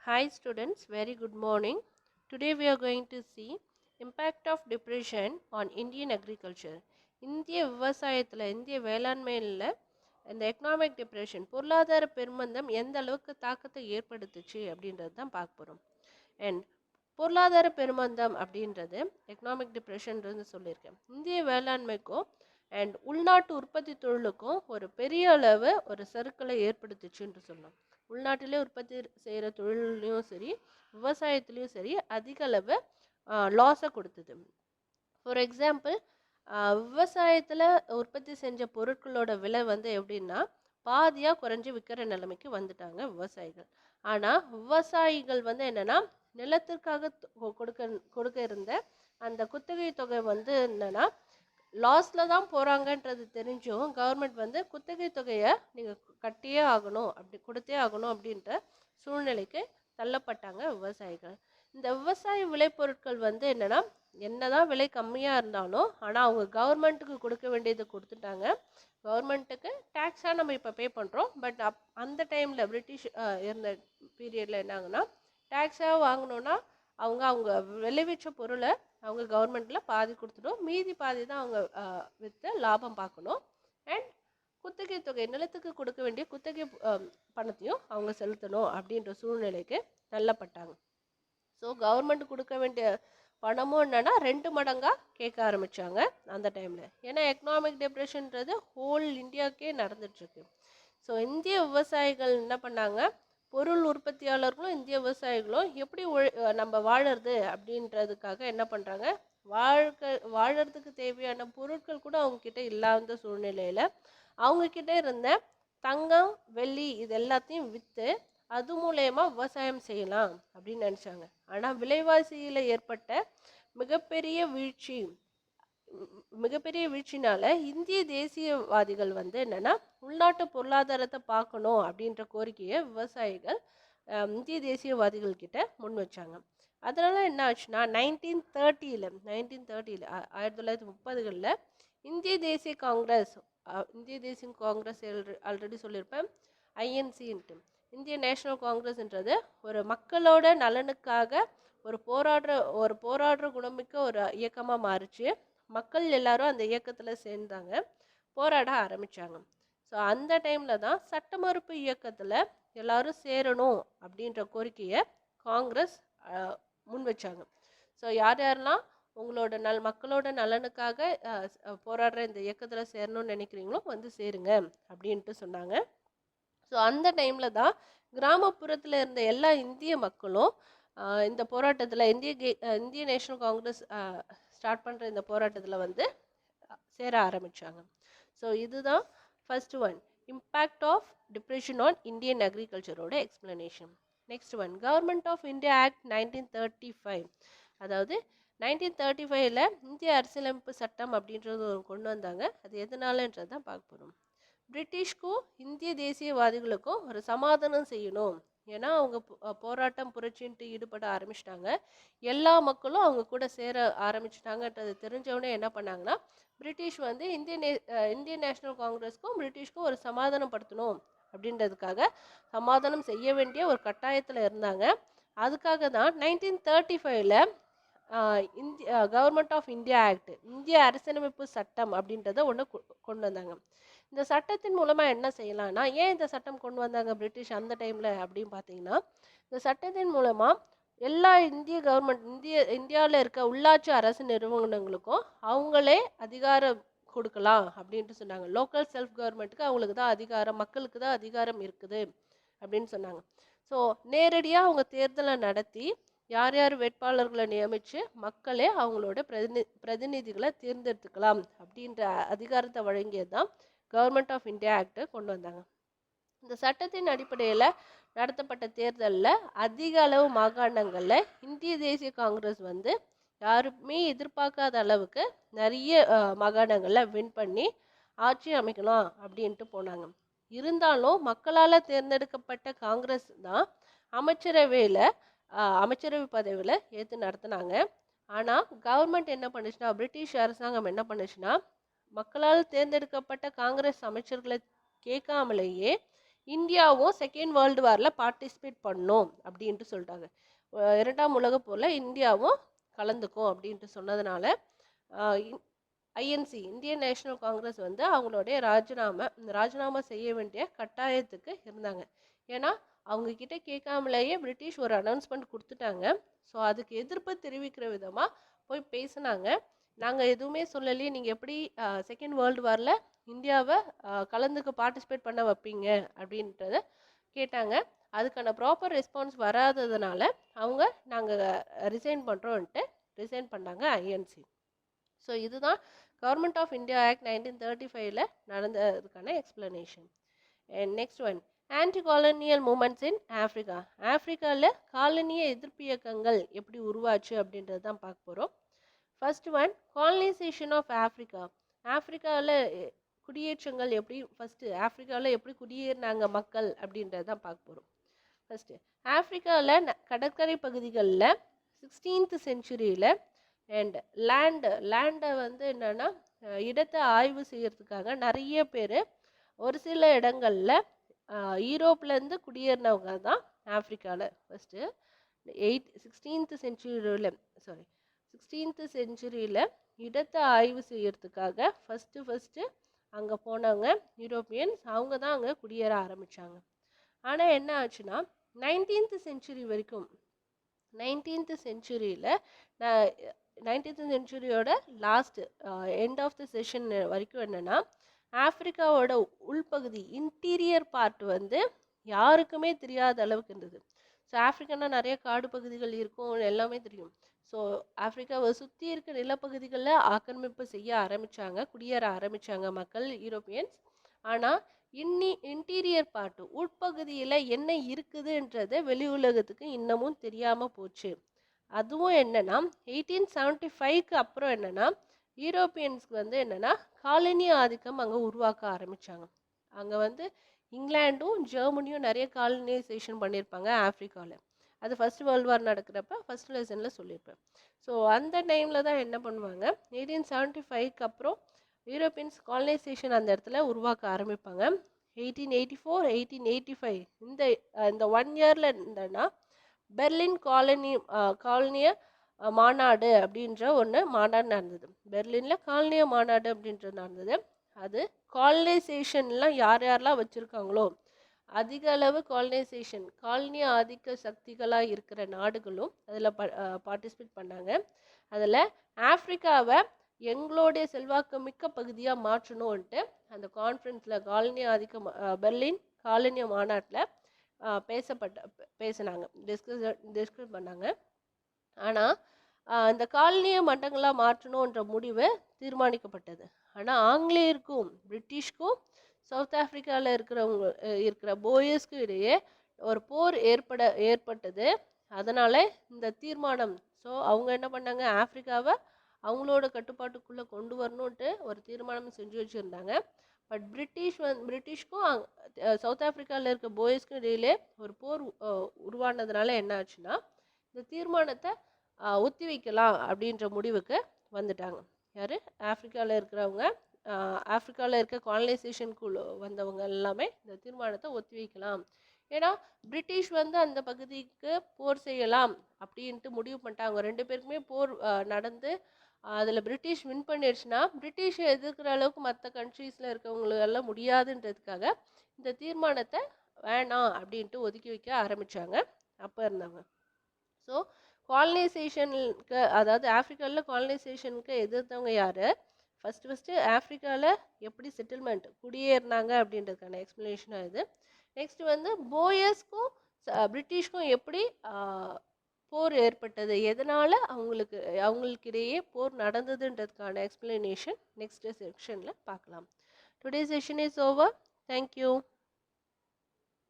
Hi students, very good morning. Today we are going to see impact of depression on Indian agriculture. இந்திய விவசாயத்தில் இந்திய வேளாண்மையில் இந்த economic depression பொருளாதார பெருமந்தம் எந்த அளவுக்கு தாக்கத்தை ஏற்படுத்துச்சு அப்படின்றது தான் பார்க்க போகிறோம். அண்ட் பொருளாதார பெருமந்தம் அப்படின்றது எக்கனாமிக் டிப்ரெஷன்றது சொல்லியிருக்கேன். இந்திய வேளாண்மைக்கும் அண்ட் உள்நாட்டு உற்பத்தி தொழிலுக்கும் ஒரு பெரிய அளவு ஒரு சறுக்கலை ஏற்படுத்துச்சுன்னு சொல்லலாம். உள்நாட்டிலே உற்பத்தி செய்கிற தொழிலையும் சரி விவசாயத்துலேயும் சரி அதிக அளவு லாஸை கொடுத்தது. ஃபார் எக்ஸாம்பிள், விவசாயத்தில் உற்பத்தி செஞ்ச பொருட்களோட விலை வந்து எப்படின்னா பாதியாக குறைஞ்சி விற்கிற நிலைமைக்கு வந்துட்டாங்க விவசாயிகள். ஆனால் விவசாயிகள் வந்து என்னென்னா நிலத்திற்காக கொடுக்க இருந்த அந்த குத்தகை தொகை வந்து என்னென்னா லாஸில் தான் போகிறாங்கன்றது தெரிஞ்சும் கவர்மெண்ட் வந்து குத்தகை தொகையை நீங்கள் கட்டியே ஆகணும், அப்படி கொடுத்தே ஆகணும் அப்படின்ற சூழ்நிலைக்கு தள்ளப்பட்டாங்க விவசாயிகள். இந்த விவசாய விளைபொருட்கள் வந்து என்னென்னா என்னதான் விலை கம்மியாக இருந்தாலும் ஆனால் அவங்க கவர்மெண்ட்டுக்கு கொடுக்க வேண்டியதை கொடுத்துட்டாங்க. கவர்மெண்ட்டுக்கு டேக்ஸாக நம்ம இப்போ பே பண்ணுறோம். பட் அந்த டைமில் பிரிட்டிஷ் இருந்த பீரியடில் என்னாங்கன்னா டேக்ஸாக வாங்கினோன்னா அவங்க விளைவிச்ச பொருளை அவங்க கவர்மெண்ட்டில் பாதி கொடுத்துடும், மீதி பாதி தான் அவங்க விற்று லாபம் பார்க்கணும். அண்ட் குத்தகை தொகை நிலத்துக்கு கொடுக்க வேண்டிய குத்தகை பணத்தையும் அவங்க செலுத்தணும் அப்படின்ற சூழ்நிலைக்கு தள்ளப்பட்டாங்க. ஸோ கவர்மெண்ட் கொடுக்க வேண்டிய பணமும் என்னென்னா 2 மடங்காக கேட்க ஆரம்பித்தாங்க அந்த டைமில். ஏன்னா எக்கனாமிக் டிப்ரெஷன்றது ஹோல் இந்தியாவுக்கே நடந்துட்டுருக்கு. ஸோ இந்திய விவசாயிகள் என்ன பண்ணாங்க, பொருள் உற்பத்தியாளர்களும் இந்திய விவசாயிகளும் எப்படி நம்ம வாழறது அப்படின்றதுக்காக என்ன பண்ணுறாங்க, வாழறதுக்கு தேவையான பொருட்கள் கூட அவங்கக்கிட்ட இல்லாத சூழ்நிலையில் அவங்கக்கிட்ட இருந்த தங்கம் வெள்ளி இது எல்லாத்தையும் விற்று அது மூலயமா விவசாயம் செய்யலாம் அப்படின்னு நினச்சாங்க. ஆனால் விலைவாசியில் ஏற்பட்ட மிகப்பெரிய வீழ்ச்சினால இந்திய தேசியவாதிகள் வந்து என்னென்னா உள்நாட்டு பொருளாதாரத்தை பார்க்கணும் அப்படின்ற கோரிக்கையை விவசாயிகள் இந்திய தேசியவாதிகள் கிட்ட முன் வச்சாங்க. அதனால என்ன ஆச்சுன்னா 1930 1930களில் இந்திய தேசிய காங்கிரஸ் ஆல்ரெடி சொல்லியிருப்பேன், ஐஎன்சின்ட்டு இந்திய நேஷனல் காங்கிரஸ்ன்றது ஒரு மக்களோட நலனுக்காக ஒரு போராடுற குணமிக்க ஒரு இயக்கமாக மாறிச்சு. மக்கள் எல்லாரும் அந்த இயக்கத்தில் சேர்ந்தாங்க, போராட ஆரம்பித்தாங்க. ஸோ அந்த டைமில் தான் சட்ட மறுப்பு இயக்கத்தில் எல்லாரும் சேரணும் அப்படின்ற கோரிக்கையை காங்கிரஸ் முன் வச்சாங்க. ஸோ யாரெல்லாம் உங்களோட மக்களோட நலனுக்காக போராடுற இந்த இயக்கத்தில் சேரணும்னு நினைக்கிறீங்களோ வந்து சேருங்க அப்படின்ட்டு சொன்னாங்க. ஸோ அந்த டைமில் தான் கிராமப்புறத்தில் இருந்த எல்லா இந்திய மக்களும் இந்த போராட்டத்தில் இந்திய நேஷனல் காங்கிரஸ் ஸ்டார்ட் பண்ணுற இந்த போராட்டத்தில் வந்து சேர ஆரம்பித்தாங்க. ஸோ இதுதான் first one, impact of depression on Indian அக்ரிகல்ச்சரோட explanation. Next one, government of India act 1935. அதாவது 1935ல் இந்திய அரசியலமைப்பு சட்டம் அப்படின்றது கொண்டு வந்தாங்க. அது எதனாலன்றது தான் பார்க்க போகிறோம். பிரிட்டிஷ்க்கும் இந்திய தேசியவாதிகளுக்கும் ஒரு சமாதானம் செய்யணும். ஏன்னா அவங்க போராட்டம் புரட்சின்ட்டு ஈடுபட ஆரம்பிச்சிட்டாங்க. எல்லா மக்களும் அவங்க கூட சேர ஆரம்பிச்சிட்டாங்கன்றது தெரிஞ்சவொடனே என்ன பண்ணாங்கன்னா பிரிட்டிஷ் வந்து இந்தியன் நேஷனல் காங்கிரஸ்க்கும் பிரிட்டிஷ்க்கும் ஒரு சமாதானம் படுத்தணும் அப்படின்றதுக்காக சமாதானம் செய்ய வேண்டிய ஒரு கட்டாயத்தில் இருந்தாங்க. அதுக்காக தான் 1935ல் கவர்மெண்ட் ஆஃப் இந்தியா ஆக்ட், இந்திய அரசியலமைப்பு சட்டம் அப்படின்றத ஒன்று கொண்டு வந்தாங்க. இந்த சட்டத்தின் மூலமாக என்ன செய்யலாம்னா, ஏன் இந்த சட்டம் கொண்டு வந்தாங்க பிரிட்டிஷ் அந்த டைமில் அப்படின்னு பார்த்தீங்கன்னா, இந்த சட்டத்தின் மூலமாக எல்லா இந்தியாவில் இருக்க உள்ளாட்சி அரசு நிறுவனங்களுக்கும் அவங்களே அதிகாரம் கொடுக்கலாம் அப்படின்ட்டு சொன்னாங்க. லோக்கல் செல்ஃப் கவர்மெண்ட்டுக்கு அவங்களுக்கு தான் அதிகாரம், மக்களுக்கு தான் அதிகாரம் இருக்குது அப்படின்னு சொன்னாங்க. ஸோ நேரடியாக அவங்க தேர்தலை நடத்தி யார் யார் வேட்பாளர்களை நியமித்து மக்களே அவங்களோட பிரதிநிதிகளை தேர்ந்தெடுத்துக்கலாம் அப்படின்ற அதிகாரத்தை வழங்கியது தான் கவர்மெண்ட் ஆஃப் இந்தியா ஆக்டை கொண்டு வந்தாங்க. இந்த சட்டத்தின் அடிப்படையில் நடத்தப்பட்ட தேர்தலில் அதிக அளவு மாகாணங்களில் இந்திய தேசிய காங்கிரஸ் வந்து யாருமே எதிர்பார்க்காத அளவுக்கு நிறைய மாகாணங்களில் வின் பண்ணி ஆட்சி அமைக்கலாம் அப்படின்ட்டு போனாங்க. இருந்தாலும் மக்களால் தேர்ந்தெடுக்கப்பட்ட காங்கிரஸ் தான் அமைச்சரவை பதவியில் ஏற்று நடத்தினாங்க. ஆனால் கவர்மெண்ட் என்ன பண்ணுச்சுன்னா, பிரிட்டிஷ் அரசாங்கம் என்ன பண்ணுச்சுன்னா, மக்களால் தேர்ந்தெடுக்கப்பட்ட காங்கிரஸ் அமைச்சர்களை கேட்காமலேயே இந்தியாவும் செகண்ட் வேர்ல்டு வாரில் பார்ட்டிசிபேட் பண்ணும் அப்படின்ட்டு சொல்லிட்டாங்க. இரண்டாம் உலகப் போரில் இந்தியாவும் கலந்துக்கும் அப்படின்ட்டு சொன்னதுனால ஐஎன்சி இந்தியன் நேஷனல் காங்கிரஸ் வந்து அவங்களுடைய ராஜினாமா செய்ய வேண்டிய கட்டாயத்துக்கு இருந்தாங்க. ஏன்னா அவங்க கிட்ட கேட்காமலேயே பிரிட்டிஷ் ஒரு அனௌன்ஸ்மெண்ட் கொடுத்துட்டாங்க. ஸோ அதுக்கு எதிர்ப்பு தெரிவிக்கிற விதமாக போய் பேசினாங்க. நாங்கள் எதுவுமே சொல்லலையே, நீங்கள் எப்படி செகண்ட் வேர்ல்டு வாரில் இந்தியாவை கலந்துக்க பார்ட்டிசிபேட் பண்ண வைப்பீங்க அப்படின்றத கேட்டாங்க. அதுக்கான ப்ராப்பர் ரெஸ்பான்ஸ் வராததுனால அவங்க நாங்கள் ரிசைன் பண்ணுறோன்ட்டு ரிசைன் பண்ணாங்க ஐஎன்சி. ஸோ இதுதான் கவர்மெண்ட் ஆஃப் இந்தியா ஆக்ட் 1935ல் நடந்ததுக்கான explanation. And next one, anti colonial movements in Africa. ஆஃப்ரிக்காவில் காலனிய எதிர்ப்பு இயக்கங்கள் எப்படி உருவாச்சு அப்படின்றது தான் பார்க்க போகிறோம். First one, colonisation of Africa. ஆஃப்ரிக்காவில் குடியேற்றங்கள் எப்படி ஆஃப்ரிக்காவில் எப்படி குடியேறினாங்க மக்கள் அப்படின்றது தான் பார்க்க போகிறோம். ஃபஸ்ட்டு ஆஃப்ரிக்காவில் கடற்கரை பகுதிகளில் 16th செஞ்சுரியில் அண்ட் லேண்டை வந்து என்னென்னா இடத்தை ஆய்வு செய்யறதுக்காக நிறைய பேர் ஒரு சில இடங்களில் யூரோப்லேருந்து குடியேறினவங்க தான் ஆஃப்ரிக்காவில். ஃபஸ்ட்டு 16th செஞ்சுரியில் இடத்தை ஆய்வு செய்யறதுக்காக ஃபஸ்ட்டு அங்கே போனவங்க யூரோப்பியன்ஸ், அவங்க தான் அங்கே குடியேற ஆரம்பித்தாங்க. ஆனால் என்ன ஆச்சுன்னா 19th செஞ்சுரி வரைக்கும் 19th செஞ்சுரியோட last end of the session வரைக்கும் என்னென்னா ஆஃப்ரிக்காவோட உள்பகுதி இன்டீரியர் பார்ட் வந்து யாருக்குமே தெரியாத அளவுக்கு இருந்தது. ஸோ ஆஃப்ரிக்கானா நிறைய காடு பகுதிகள் இருக்கும், எல்லாமே தெரியும். ஸோ ஆஃப்ரிக்காவை சுற்றி இருக்க நிலப்பகுதிகளில் ஆக்கிரமிப்பு செய்ய ஆரம்பித்தாங்க, குடியேற ஆரம்பித்தாங்க மக்கள் யூரோப்பியன்ஸ். ஆனால் இன்டீரியர் பார்ட் உட்பகுதியில் என்ன இருக்குதுன்றது வெளி உலகத்துக்கு இன்னமும் தெரியாமல் போச்சு. அதுவும் என்னென்னா 1875க்கு அப்புறம் என்னென்னா யூரோப்பியன்ஸ்க்கு வந்து என்னென்னா காலனி ஆதிக்கம் அங்கே உருவாக்க ஆரம்பித்தாங்க. அங்கே வந்து இங்கிலாண்டும் ஜெர்மனியும் நிறைய காலனைசேஷன் பண்ணியிருப்பாங்க ஆஃப்ரிக்காவில். அது ஃபர்ஸ்ட் வேர்ல்டு வார் நடக்கிறப்ப ஃபர்ஸ்ட் லெசனில் சொல்லியிருப்பேன். ஸோ அந்த டைமில் தான் என்ன பண்ணுவாங்க, 1875க்கு அப்புறம் யூரோப்பியன்ஸ் காலனைசேஷன் அந்த இடத்துல உருவாக்க ஆரம்பிப்பாங்க. 1884 1885 இந்த 1 இயரில் இருந்தேன்னா பெர்லின் காலனிய மாநாடு அப்படின்ற ஒன்று மாநாடு நடந்தது. பெர்லினில் காலனிய மாநாடு அப்படின்றது நடந்தது. அது காலனைசேஷன்லாம் யாரெல்லாம் வச்சுருக்காங்களோ அதிக அளவு காலனிய ஆதிக்க சக்திகளாக இருக்கிற நாடுகளும் அதில் பார்ட்டிசிபேட் பண்ணாங்க. அதில் ஆஃப்ரிக்காவை எங்களுடைய செல்வாக்கு மிக்க பகுதியாக மாற்றணும்ன்ட்டு அந்த கான்ஃபரன்ஸில் பெர்லின் காலனிய மாநாட்டில் பேசினாங்க, டிஸ்கஸ் பண்ணாங்க. ஆனால் இந்த காலனிய மண்டங்களாக மாற்றணுன்ற முடிவு தீர்மானிக்கப்பட்டது. ஆனால் ஆங்கிலேயருக்கும் பிரிட்டிஷ்க்கும் சவுத் ஆஃப்ரிக்காவில் இருக்கிற போயஸ்க்கும் இடையே ஒரு போர் ஏற்பட்டது. அதனால் இந்த தீர்மானம், ஸோ அவங்க என்ன பண்ணாங்க, ஆஃப்ரிக்காவை அவங்களோட கட்டுப்பாட்டுக்குள்ளே கொண்டு வரணுன்ட்டு ஒரு தீர்மானம் செஞ்சு வச்சுருந்தாங்க. பட் பிரிட்டிஷ்க்கும் சவுத் ஆஃப்ரிக்காவில் இருக்க போயஸ்க்கும் இடையிலே ஒரு போர் உருவானதுனால என்ன ஆச்சுன்னா இந்த தீர்மானத்தை ஒத்தி வைக்கலாம் அப்படின்ற முடிவுக்கு வந்துட்டாங்க. யார், ஆஃப்ரிக்காவில் இருக்கிறவங்க, ஆஃப்ரிக்காவில் இருக்க காலனைசேஷனுக்குள்ள வந்தவங்க எல்லாமே இந்த தீர்மானத்தை ஒத்தி வைக்கலாம். ஏன்னா பிரிட்டிஷ் வந்து அந்த பகுதிக்கு போர் செய்யலாம் அப்படின்ட்டு முடிவு பண்ணிட்டாங்க. 2 பேருக்குமே போர் நடந்து அதில் பிரிட்டிஷ் வின் பண்ணிடுச்சுன்னா பிரிட்டிஷை எதிர்க்கிற அளவுக்கு மற்ற கண்ட்ரீஸில் இருக்கவங்களெல்லாம் முடியாதுன்றதுக்காக இந்த தீர்மானத்தை வேணாம் அப்படின்ட்டு ஒதுக்கி வைக்க ஆரம்பித்தாங்க அப்போ இருந்தவங்க. ஸோ காலனைசேஷனுக்கு, அதாவது ஆஃப்ரிக்காவில் காலனைசேஷனுக்கு எதிர்த்தவங்க யார், ஃபஸ்ட்டு ஆஃப்ரிக்காவில் எப்படி செட்டில்மெண்ட் குடியேறினாங்க அப்படின்றதுக்கான எக்ஸ்ப்ளனேஷனாக இது. நெக்ஸ்ட் வந்து போயஸ்க்கும் பிரிட்டிஷ்க்கும் எப்படி போர் ஏற்பட்டது, எதனால் அவங்களுக்கிடையே போர் நடந்ததுன்றதுக்கான எக்ஸ்ப்ளனேஷன் நெக்ஸ்ட் செக்ஷனில் பார்க்கலாம். Today session is over. Thank you.